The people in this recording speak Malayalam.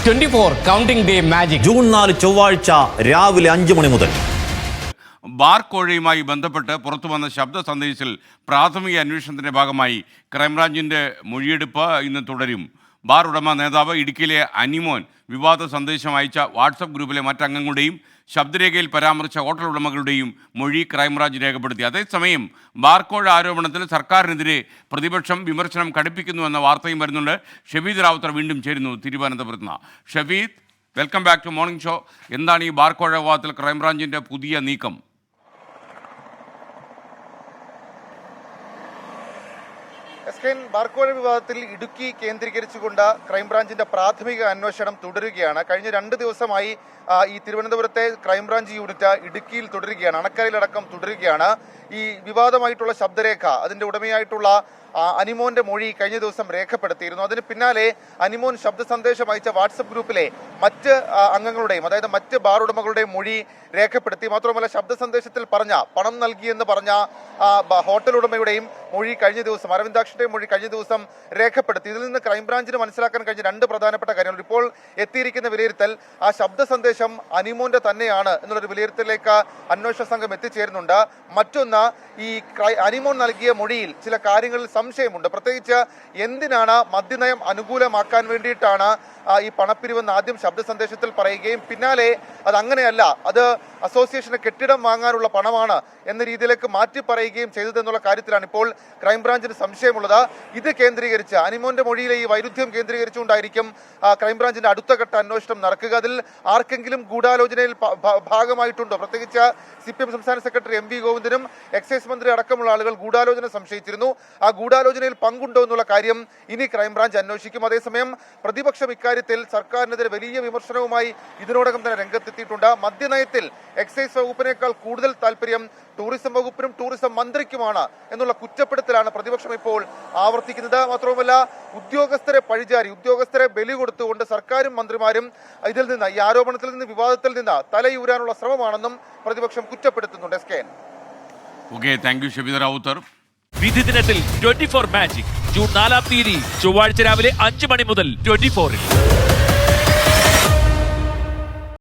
24 കൗണ്ടിംഗ് ഡേ മാജിക് ജൂൺ 4 ചൊവ്വാഴ്ച രാവിലെ 5 മണി മുതൽ. ബാർ കോഴയുമായി ബന്ധപ്പെട്ട് പുറത്തുവന്ന ശബ്ദ സന്ദേശത്തിൽ പ്രാഥമിക അന്വേഷണത്തിന്റെ ഭാഗമായി ക്രൈംബ്രാഞ്ചിന്റെ മൊഴിയെടുപ്പ് ഇന്ന് തുടരും. ബാർ ഉടമ നേതാവ് ഇടുക്കിയിലെ അനിമോൻ വിവാദ സന്ദേശം അയച്ച വാട്സപ്പ് ഗ്രൂപ്പിലെ മറ്റംഗങ്ങളുടെയും ശബ്ദരേഖയിൽ പരാമർശിച്ച ഹോട്ടൽ ഉടമകളുടെയും മൊഴി ക്രൈംബ്രാഞ്ച് രേഖപ്പെടുത്തി. അതേസമയം ബാർക്കോഴ ആരോപണത്തിൽ സർക്കാരിനെതിരെ പ്രതിപക്ഷം വിമർശനം കടുപ്പിക്കുന്നുവെന്ന വാർത്തയും വരുന്നുണ്ട്. ഷഫീദ് റാവുത്തർ വീണ്ടും ചേരുന്നു തിരുവനന്തപുരത്ത് നിന്ന്. Shafeed, welcome back to morning show. എന്താണ് ഈ ബാർക്കോഴ വിവാദത്തിൽ ക്രൈംബ്രാഞ്ചിന്റെ പുതിയ നീക്കം? ബാർക്കോഴ വിവാദത്തിൽ ഇടുക്കി കേന്ദ്രീകരിച്ചുകൊണ്ട് ക്രൈംബ്രാഞ്ചിന്റെ പ്രാഥമിക അന്വേഷണം തുടരുകയാണ്. കഴിഞ്ഞ 2 ദിവസമായി ഈ തിരുവനന്തപുരത്തെ ക്രൈംബ്രാഞ്ച് യൂണിറ്റ് ഇടുക്കിയിൽ തുടരുകയാണ്, അണക്കരയിലടക്കം തുടരുകയാണ്. ഈ വിവാദമായിട്ടുള്ള ശബ്ദരേഖ, അതിന്റെ ഉടമയായിട്ടുള്ള അനിമോന്റെ മൊഴി കഴിഞ്ഞ ദിവസം രേഖപ്പെടുത്തിയിരുന്നു. അതിന് പിന്നാലെ അനിമോൻ ശബ്ദ സന്ദേശം അയച്ച വാട്സപ്പ് ഗ്രൂപ്പിലെ മറ്റ് അംഗങ്ങളുടെയും, അതായത് മറ്റ് ബാർ ഉടമകളുടെയും മൊഴി രേഖപ്പെടുത്തി. മാത്രമല്ല, ശബ്ദ സന്ദേശത്തിൽ പറഞ്ഞ പണം നൽകിയെന്ന് പറഞ്ഞ ഹോട്ടൽ ഉടമയുടെയും മൊഴി കഴിഞ്ഞ ദിവസം, അരവിന്ദാക്ഷന്റെയും മൊഴി കഴിഞ്ഞ ദിവസം രേഖപ്പെടുത്തി. ഇതിൽ നിന്ന് ക്രൈംബ്രാഞ്ചിന് മനസ്സിലാക്കാൻ കഴിഞ്ഞ 2 പ്രധാനപ്പെട്ട കാര്യങ്ങൾ. ഇപ്പോൾ എത്തിയിരിക്കുന്ന വിലയിരുത്തൽ ആ ശബ്ദ സന്ദേശം അനിമോന്റെ തന്നെയാണ് എന്നുള്ളൊരു വിലയിരുത്തലിലേക്ക് അന്വേഷണ സംഘം എത്തിച്ചേരുന്നുണ്ട്. മറ്റൊന്ന്, ഈ അനിമോൻ നൽകിയ മൊഴിയിൽ ചില കാര്യങ്ങളിൽ സംശയമുണ്ട്. പ്രത്യേകിച്ച് എന്തിനാണ് മദ്യനയം അനുകൂലമാക്കാൻ വേണ്ടിയിട്ടാണ് ഈ പണപ്പിരിവെന്ന് ആദ്യം ശബ്ദ സന്ദേശത്തിൽ പറയുകയും പിന്നാലെ അത് അങ്ങനെയല്ല, അത് അസോസിയേഷന് കെട്ടിടം വാങ്ങാനുള്ള പണമാണ് എന്ന രീതിയിലേക്ക് മാറ്റി പറയുകയും ചെയ്തതെന്നുള്ള കാര്യത്തിലാണ് ഇപ്പോൾ ക്രൈംബ്രാഞ്ചിന് സംശയമുള്ളത്. ഇത് കേന്ദ്രീകരിച്ച് അനിമോന്റെ മൊഴിയിലെ ഈ വൈരുദ്ധ്യം കേന്ദ്രീകരിച്ചുകൊണ്ടായിരിക്കും ക്രൈംബ്രാഞ്ചിന്റെ അടുത്ത ഘട്ട അന്വേഷണം നടക്കുക. അതിൽ ആർക്കെങ്കിലും ഗൂഢാലോചനയിൽ ഭാഗമായിട്ടുണ്ടോ? പ്രത്യേകിച്ച് CPM സംസ്ഥാന സെക്രട്ടറി MV ഗോവിന്ദനും എക്സൈസ് മന്ത്രി അടക്കമുള്ള ആളുകൾ ഗൂഢാലോചന സംശയിച്ചിരുന്നു. ആ ഗൂഢാലോചനയിൽ പങ്കുണ്ടോ എന്നുള്ള കാര്യം ഇനി ക്രൈംബ്രാഞ്ച് അന്വേഷിക്കും. അതേസമയം പ്രതിപക്ഷം ഇക്കാര്യത്തിൽ സർക്കാരിനെതിരെ വലിയ വിമർശനവുമായി ഇതിനോടകം തന്നെ രംഗത്തെത്തിയിട്ടുണ്ട്. മദ്യനയത്തിൽ എക്സൈസ് വകുപ്പിനേക്കാൾ കൂടുതൽ താല്പര്യം ടൂറിസം വകുപ്പിനും ടൂറിസം മന്ത്രിക്കുമാണ് എന്നുള്ള കുറ്റപ്പെടുത്തലാണ് പ്രതിപക്ഷം ഇപ്പോൾ ആവർത്തിക്കുന്നത്. മാത്രവുമല്ല, ഉദ്യോഗസ്ഥരെ പഴിചാരി, ഉദ്യോഗസ്ഥരെ ബലി കൊടുത്തുകൊണ്ട് സർക്കാരും മന്ത്രിമാരും ഇതിൽ നിന്ന്, ഈ ആരോപണത്തിൽ നിന്ന്, വിവാദത്തിൽ നിന്ന് തലയൂരാനുള്ള ശ്രമമാണെന്നും പ്രതിപക്ഷം കുറ്റപ്പെടുത്തുന്നുണ്ട്. Okay, thank you Shafeed Rawther. വിധി ദിനത്തിൽ 24 മാജിക് ജൂൺ 4 ചൊവ്വാഴ്ച രാവിലെ 5 മണി മുതൽ 24-ൽ.